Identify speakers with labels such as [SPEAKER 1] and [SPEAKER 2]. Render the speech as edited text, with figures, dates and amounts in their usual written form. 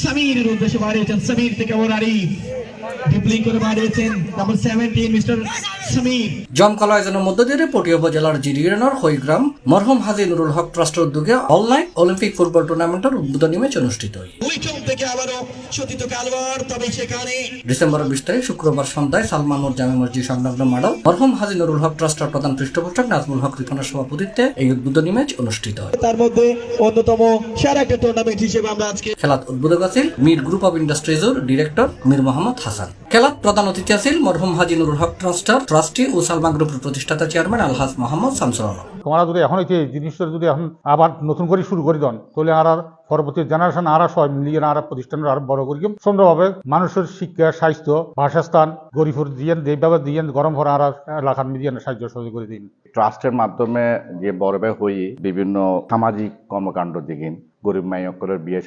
[SPEAKER 1] সামিরের উদ্দেশ্যে বাড়িয়েছেন, সামির থেকে ওরারি ড্রিবলিং করে বাড়িয়েছেন নাম্বার 17 মিস্টার সামির।
[SPEAKER 2] জমকালো আয়োজনের মধ্য দিয়ে পটিয়া উপজেলার জিডিএনর হইগ্রাম মরহুম হাজী নুরুল হক ট্রাস্টের উদ্যোগে অনলাইন অলিম্পিক ফুটবল টুর্নামেন্টের উদ্বোধনী ম্যাচ অনুষ্ঠিত হয়।
[SPEAKER 1] উইকেট থেকে আবারও সতীত কালওয়ার, তবে সেখানে
[SPEAKER 2] ডিসেম্বরের 20 তারিখ শুক্রবার সন্ধ্যায় সালমানুর জামে মসজিদ সংলগ্ন মাঠে মরহুম হাজী নুরুল হক ট্রাস্টের প্রধান পৃষ্ঠপোষক নাজমুল হক রিফানের সভাপতিত্বে এই উদ্বোধনী ম্যাচ অনুষ্ঠিত হয়।
[SPEAKER 1] তার মধ্যে অন্যতম সেরা একটা টুর্নামেন্ট হিসেবে আমরা আজকে
[SPEAKER 2] খেলাত উদ্বোধক আছেন মির গ্রুপ অফ ইন্ডাস্ট্রিজের ডিরেক্টর মীর মোহাম্মদ হাসান। খেলাত প্রধান অতিথি আছেন মরহুম হাজী নুরুল হক ট্রাস্টের ট্রাস্টি ও সালমা গ্রুপের প্রতিষ্ঠাতা চেয়ারম্যান আলহাজ মোহাম্মদ শামসুল আলম।
[SPEAKER 3] তোমরা যদি এখন এই জিনিসটা যদি এখন আবার নতুন করে শুরু করে দেন, তাহলে আর পরবর্তী জেনারেশন আর সবাই মিলিয়ে আর প্রতিষ্ঠান আর বড় করি সুন্দরভাবে মানুষের শিক্ষা, স্বাস্থ্য, বাসস্থান, গরিবর দিয়েন এইভাবে দিয়েন গরম ভরা আর এলাকার মিলিয়ে সাহায্য সহযোগ করে দিন।
[SPEAKER 4] ট্রাস্টের মাধ্যমে যে বড় হয়ে বিভিন্ন সামাজিক কর্মকাণ্ড দিকেন গরিব মাইয়কলের বিয়ে